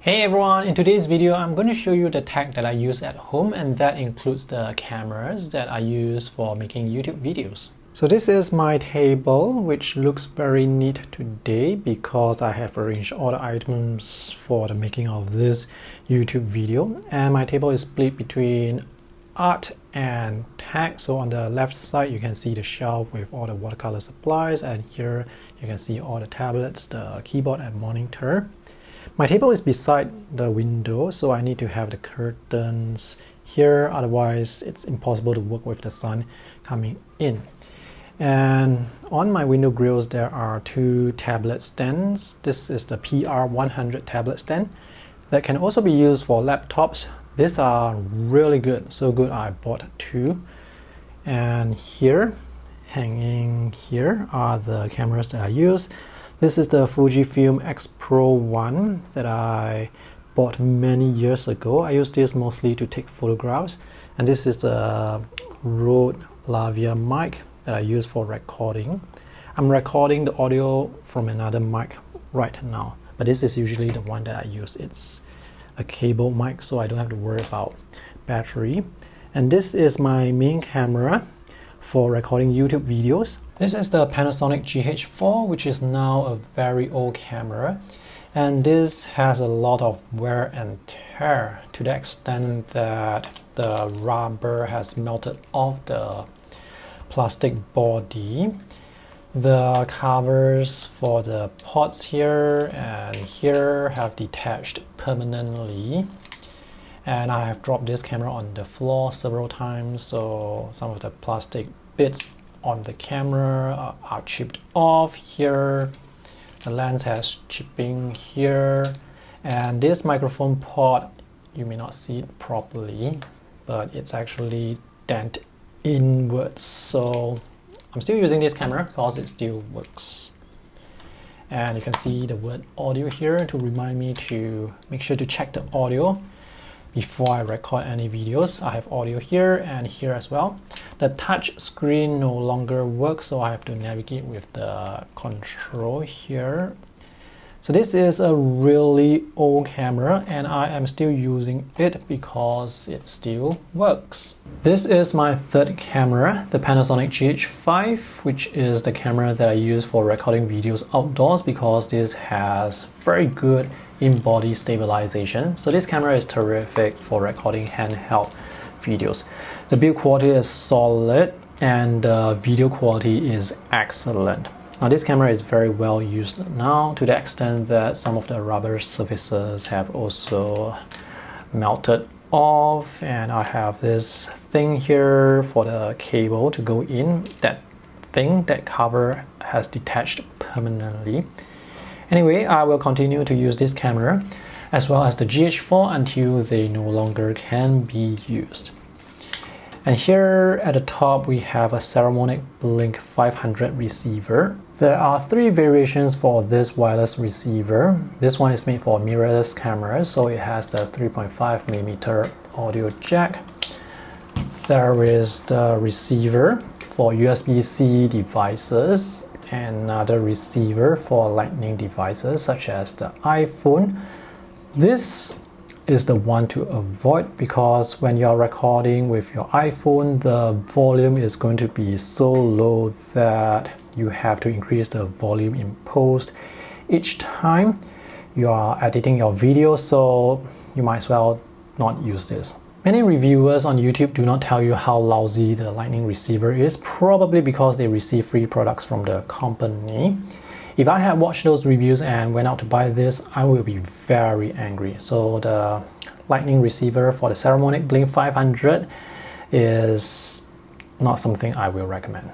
Hey everyone, in today's video I'm going to show you the tech that I use at home, and that includes the cameras that I use for making YouTube videos. So this is my table, which looks very neat today because I have arranged all the items for the making of this YouTube video. And my table is split between art and tech. So on the left side you can see the shelf with all the watercolor supplies, and here you can see all the tablets, the keyboard and monitor. My table is beside the window, so I need to have the curtains here, otherwise it's impossible to work with the sun coming in. And on my window grills there are two tablet stands. This is the PR100 tablet stand that can also be used for laptops. These are really good, so good I bought two. And here, hanging here, are the cameras that I use. This is the Fujifilm X Pro 1 that I bought many years ago. I use this mostly to take photographs. And this is the Rode Lavia mic that I use for recording. I'm recording the audio from another mic right now, but this is usually the one that I use. It's a cable mic, so I don't have to worry about battery. And this is my main camera for recording YouTube videos. This is the Panasonic GH4, which is now a very old camera, and this has a lot of wear and tear to the extent that the rubber has melted off the plastic body. The covers for the pots here and here have detached permanently, and I have dropped this camera on the floor several times, so some of the plastic bits on the camera are chipped off here. The lens has chipping here, and this microphone port, you may not see it properly, but it's actually bent inwards, so I'm still using this camera because it still works. And you can see the word audio here to remind me to make sure to check the audio before I record any videos. I have audio here and here as well. The touch screen no longer works, so I have to navigate with the control here. So this is a really old camera, and I am still using it because it still works. This is my third camera, the Panasonic GH5, which is the camera that I use for recording videos outdoors because this has very good in-body stabilization. So this camera is terrific for recording handheld videos. The build quality is solid and the video quality is excellent. Now this camera is very well used now, to the extent that some of the rubber surfaces have also melted off, and I have this thing here for the cable to go in. That cover has detached permanently. Anyway, I will continue to use this camera as well as the GH4 until they no longer can be used. And here at the top we have a Ceramic Blink 500 receiver. There are three variations for this wireless receiver. This one is made for mirrorless cameras, so it has the 3.5mm audio jack. There is the receiver for USB-C devices, and another receiver for lightning devices such as the iPhone. This is the one to avoid because when you're recording with your iPhone, the volume is going to be so low that you have to increase the volume in post each time you are editing your video, so you might as well not use this. Many reviewers on YouTube do not tell you how lousy the lightning receiver is, probably because they receive free products from the company. If I had watched those reviews and went out to buy this, I will be very angry. So the lightning receiver for the Ceramic Blink 500 is not something I will recommend.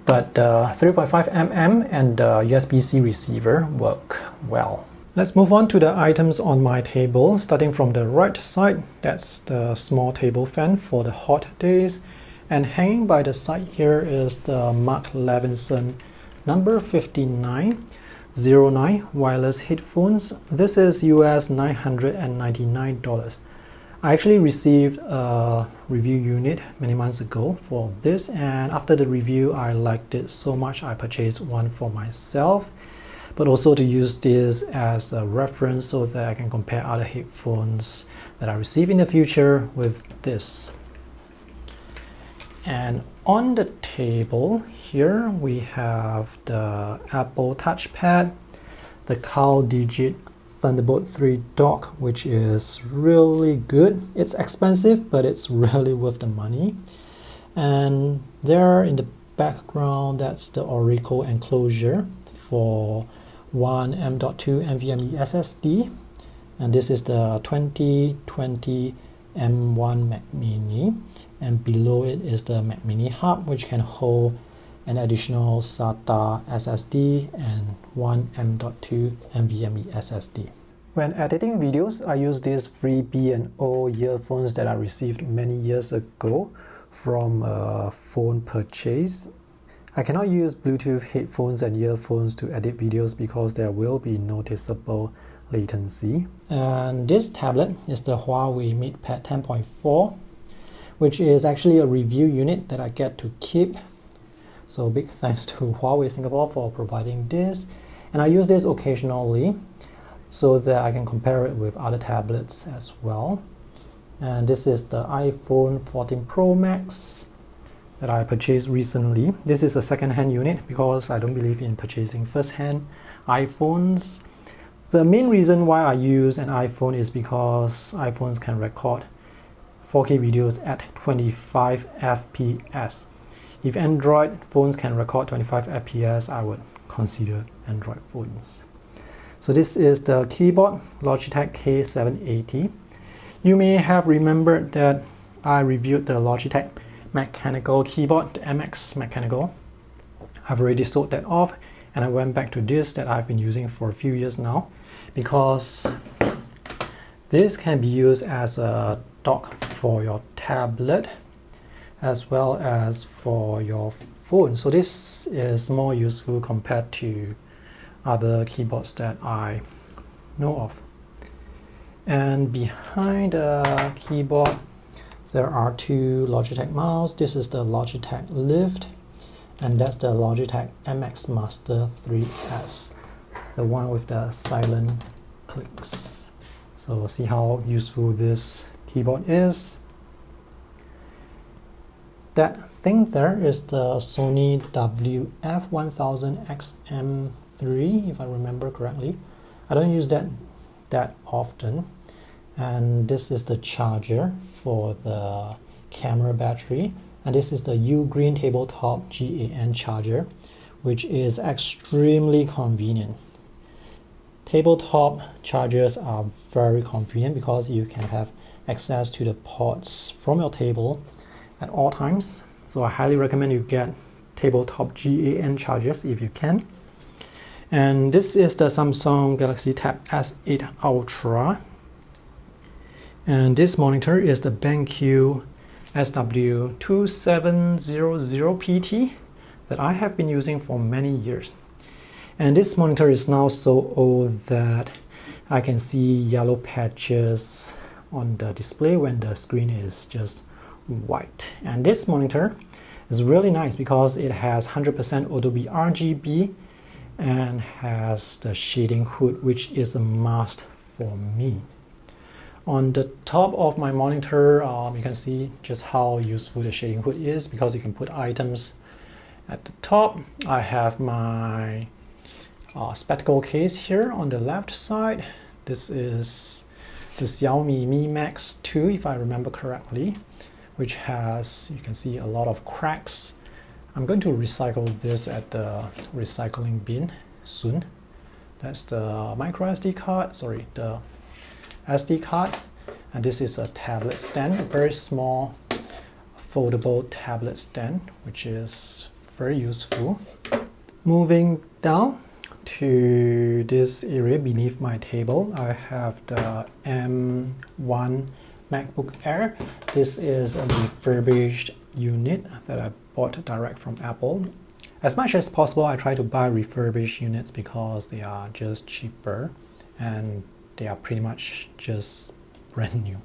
But the 3.5mm and the USB-C receiver work well. Let's move on to the items on my table. Starting from the right side, that's the small table fan for the hot days. And hanging by the side here is the Mark Levinson number 5909 wireless headphones. This is US $999. I actually received a review unit many months ago for this, and after the review I liked it so much I purchased one for myself. but also to use this as a reference so that I can compare other headphones that I receive in the future with this. And on the table here we have the Apple touchpad, the Caldigit Thunderbolt 3 dock, which is really good. It's expensive, but it's really worth the money. And there in the background, that's the Orico enclosure for one M.2 NVMe SSD. And this is the 2020 M1 Mac Mini. And below it is the Mac Mini hub, which can hold an additional SATA SSD and one M.2 NVMe SSD. When editing videos, I use these free B&O earphones that I received many years ago from a phone purchase. I cannot use Bluetooth headphones and earphones to edit videos because there will be noticeable latency. And this tablet is the Huawei MatePad 10.4, which is actually a review unit that I get to keep. So big thanks to Huawei Singapore for providing this. And I use this occasionally so that I can compare it with other tablets as well. And this is the iPhone 14 Pro Max that I purchased recently. This is a second-hand unit because I don't believe in purchasing first-hand iPhones. The main reason why I use an iPhone is because iPhones can record 4K videos at 25 FPS. If Android phones can record 25 FPS, I would consider Android phones. So this is the keyboard, Logitech K780. You may have remembered that I reviewed the Logitech Mechanical keyboard, the MX Mechanical. I've already sold that off and I went back to this that I've been using for a few years now because this can be used as a dock for your tablet as well as for your phone. So this is more useful compared to other keyboards that I know of. And behind the keyboard there are two Logitech mouse. This is the Logitech Lift and that's the Logitech MX Master 3S, the one with the silent clicks. So see how useful this keyboard is. That thing there is the Sony WF-1000XM3, if I remember correctly. I don't use that often. And this is the charger for the camera battery. And this is the Ugreen tabletop GAN charger, which is extremely convenient. Tabletop chargers are very convenient because you can have access to the ports from your table at all times. So I highly recommend you get tabletop GAN chargers if you can. And this is the Samsung Galaxy Tab S8 Ultra. And this monitor is the BenQ SW2700PT that I have been using for many years. And this monitor is now so old that I can see yellow patches on the display when the screen is just white. And this monitor is really nice because it has 100% Adobe RGB and has the shading hood, which is a must for me. On the top of my monitor, you can see just how useful the shading hood is because you can put items at the top. I have my spectacle case here on the left side. This is the Xiaomi Mi Max 2, if I remember correctly, which has, you can see, a lot of cracks. I'm going to recycle this at the recycling bin soon. That's the micro SD card, sorry, the SD card. And this is a tablet stand, a very small foldable tablet stand, which is very useful. Moving down to this area beneath my table, I have the M1 MacBook Air. This is a refurbished unit that I bought direct from Apple. As much as possible, I try to buy refurbished units because they are just cheaper and they are pretty much just brand new.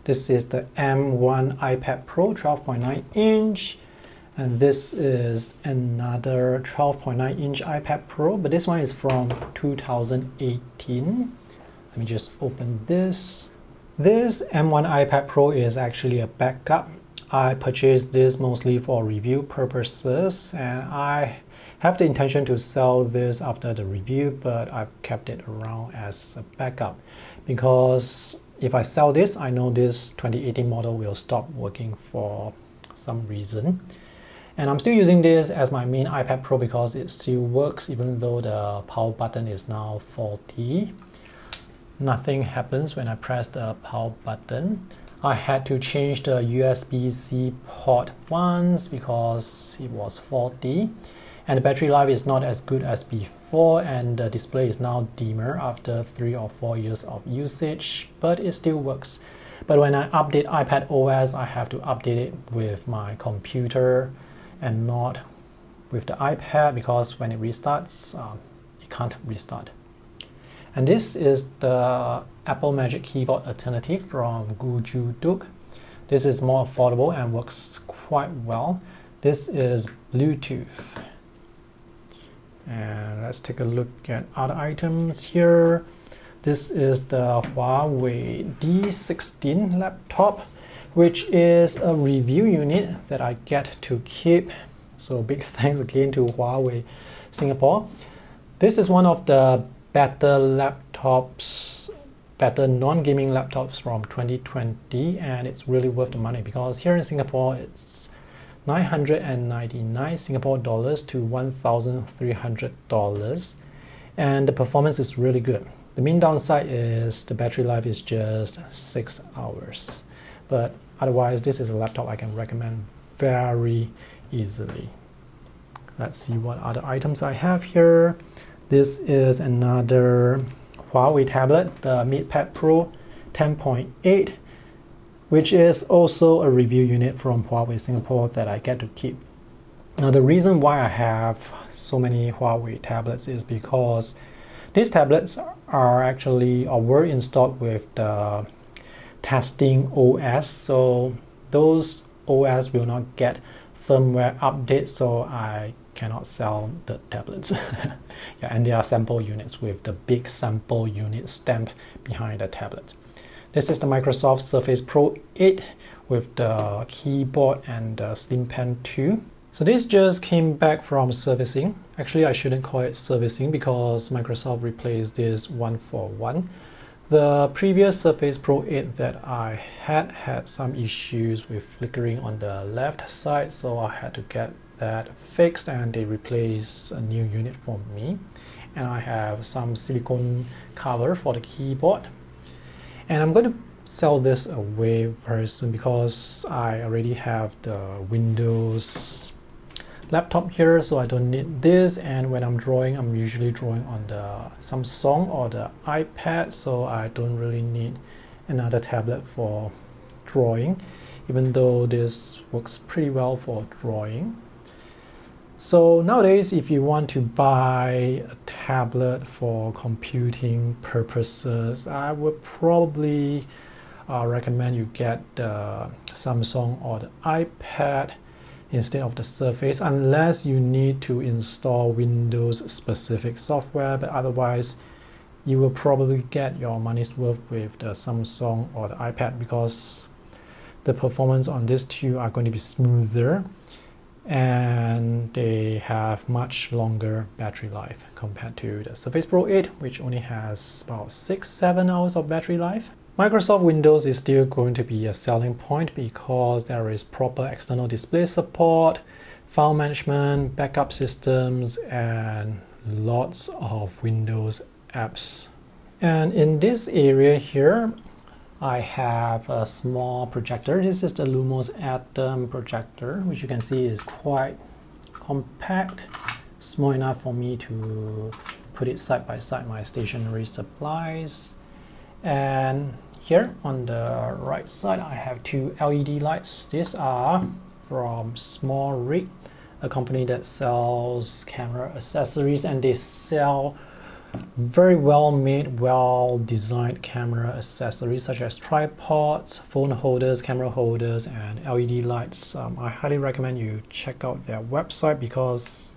This is the M1 iPad Pro 12.9 inch, And this is another 12.9-inch iPad Pro, but this one is from 2018. Let me just open this. This M1 iPad Pro is actually a backup. I purchased this mostly for review purposes, and I have the intention to sell this after the review, but I've kept it around as a backup because if I sell this, I know this 2018 model will stop working for some reason. And I'm still using this as my main iPad Pro because it still works even though the power button is now faulty. Nothing happens when I press the power button. I had to change the USB-C port once because it was faulty. And the battery life is not as good as before, and the display is now dimmer after 3 or 4 years of usage, but it still works. But when I update iPad OS, I have to update it with my computer and not with the iPad because when it restarts, it can't restart. And this is the Apple Magic Keyboard alternative from Qwiizlab. This is more affordable and works quite well. This is Bluetooth. And let's take a look at other items here. This is the Huawei D16 laptop, which is a review unit that I get to keep. So big thanks again to Huawei Singapore. This is one of the better laptops, better non-gaming laptops from 2020, and it's really worth the money because here in Singapore it's 999 Singapore dollars to $1,300, and the performance is really good. The main downside is the battery life is just 6 hours, but otherwise this is a laptop I can recommend very easily. Let's see what other items I have here. This is another Huawei tablet, the MatePad Pro 10.8, which is also a review unit from Huawei Singapore that I get to keep. Now the reason why I have so many Huawei tablets is because these tablets are actually or were installed with the testing OS, so those OS will not get firmware updates, so I cannot sell the tablets. Yeah, and they are sample units with the big sample unit stamp behind the tablet. This is the Microsoft Surface Pro 8 with the keyboard and the Slim Pen 2. So this just came back from servicing. Actually, I shouldn't call it servicing because Microsoft replaced this 1-for-1. The previous Surface Pro 8 that I had some issues with flickering on the left side, so I had to get that fixed and they replaced a new unit for me. And I have some silicone cover for the keyboard. And I'm going to sell this away very soon because I already have the Windows laptop here, so I don't need this. And when I'm drawing, I'm usually drawing on the Samsung or the iPad, so I don't really need another tablet for drawing, even though this works pretty well for drawing. So nowadays, if you want to buy a tablet for computing purposes, I would probably recommend you get the Samsung or the iPad instead of the Surface, unless you need to install Windows specific software, but otherwise you will probably get your money's worth with the Samsung or the iPad because the performance on these two are going to be smoother and they have much longer battery life compared to the Surface Pro 8, which only has about 6-7 hours of battery life. Microsoft Windows is still going to be a selling point because there is proper external display support, file management, backup systems, and lots of Windows apps. And in this area here, I have a small projector. This is the LUMOS ATOM projector, which you can see is quite compact, small enough for me to put it side by side my stationery supplies. And here on the right side, I have two LED lights. These are from Small Rig, a company that sells camera accessories, and they sell Very well made, well designed camera accessories such as tripods, phone holders, camera holders, and LED lights. I highly recommend you check out their website because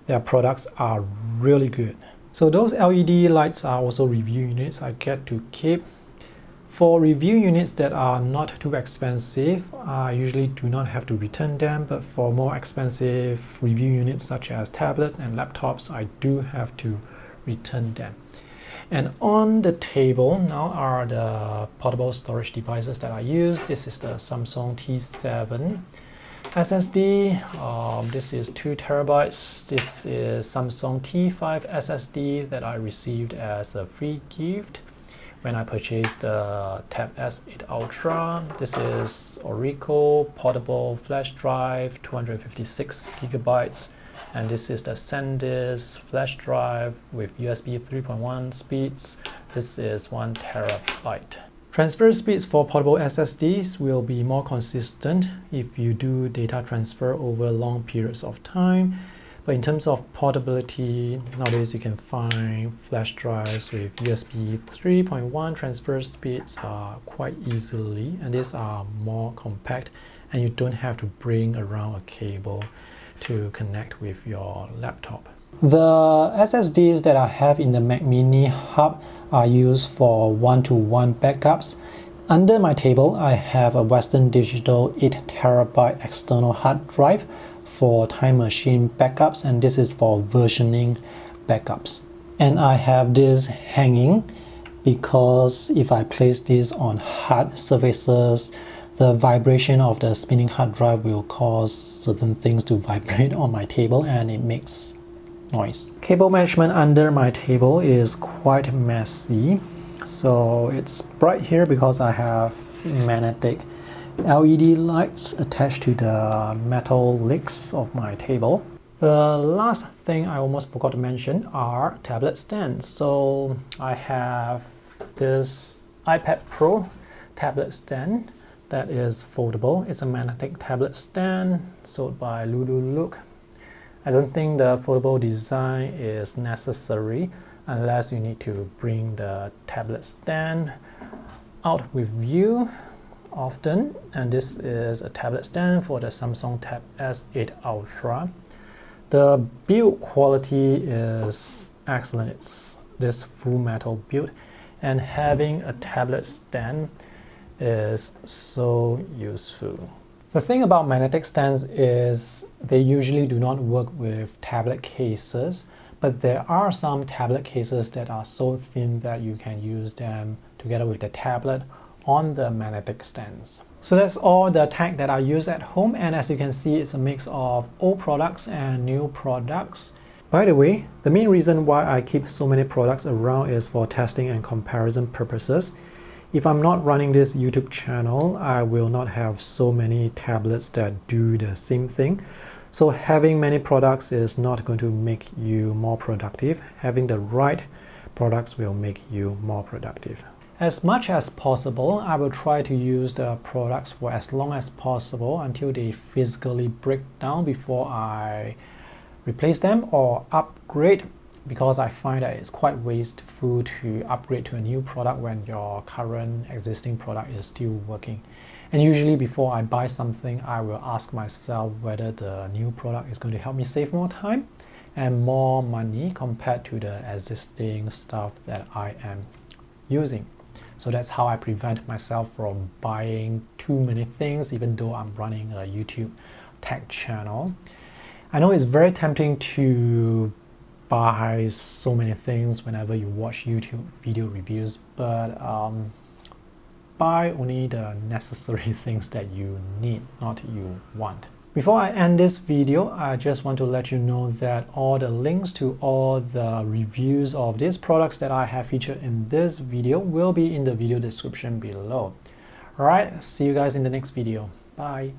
their products are really good. So those LED lights are also review units I get to keep. For review units that are not too expensive, I usually do not have to return them, but for more expensive review units such as tablets and laptops, I do have to return them. And on the table now are the portable storage devices that I use. This is the Samsung T7 SSD. This is 2 terabytes. This is Samsung T5 SSD that I received as a free gift when I purchased the Tab S8 Ultra. This is Orico portable flash drive, 256 gigabytes. And this is the Sandisk flash drive with USB 3.1 speeds. This is 1 terabyte. Transfer speeds for portable SSDs will be more consistent if you do data transfer over long periods of time. But in terms of portability, nowadays you can find flash drives with USB 3.1 transfer speeds quite easily, and these are more compact and you don't have to bring around a cable to connect with your laptop. The SSDs that I have in the Mac Mini hub are used for one-to-one backups. Under my table, I have a Western Digital 8 terabyte external hard drive for Time Machine backups, and this is for versioning backups. And I have this hanging because if I place this on hard surfaces, the vibration of the spinning hard drive will cause certain things to vibrate on my table and it makes noise. Cable management under my table is quite messy, so it's bright here because I have magnetic LED lights attached to the metal legs of my table. The last thing I almost forgot to mention are tablet stands. So I have this iPad Pro tablet stand that is foldable. It's a magnetic tablet stand sold by Lulu. I don't think the foldable design is necessary unless you need to bring the tablet stand out with you often. And this is a tablet stand for the Samsung Tab S8 Ultra. The build quality is excellent. It's this full metal build, and having a tablet stand is so useful. The thing about magnetic stands is they usually do not work with tablet cases, but there are some tablet cases that are so thin that you can use them together with the tablet on the magnetic stands. So that's all the tech that I use at home, and as you can see, it's a mix of old products and new products. By the way, the main reason why I keep so many products around is for testing and comparison purposes. If I'm not running this YouTube channel, I will not have so many tablets that do the same thing. So having many products is not going to make you more productive. Having the right products will make you more productive. As much as possible, I will try to use the products for as long as possible until they physically break down before I replace them or upgrade, because I find that it's quite wasteful to upgrade to a new product when your current existing product is still working. And usually before I buy something, I will ask myself whether the new product is going to help me save more time and more money compared to the existing stuff that I am using. So that's how I prevent myself from buying too many things, even though I'm running a YouTube tech channel. I know it's very tempting to buy so many things whenever you watch YouTube video reviews, but buy only the necessary things that you need, not you want. Before I end this video, I just want to let you know that all the links to all the reviews of these products that I have featured in this video will be in the video description below. Alright, see you guys in the next video. Bye.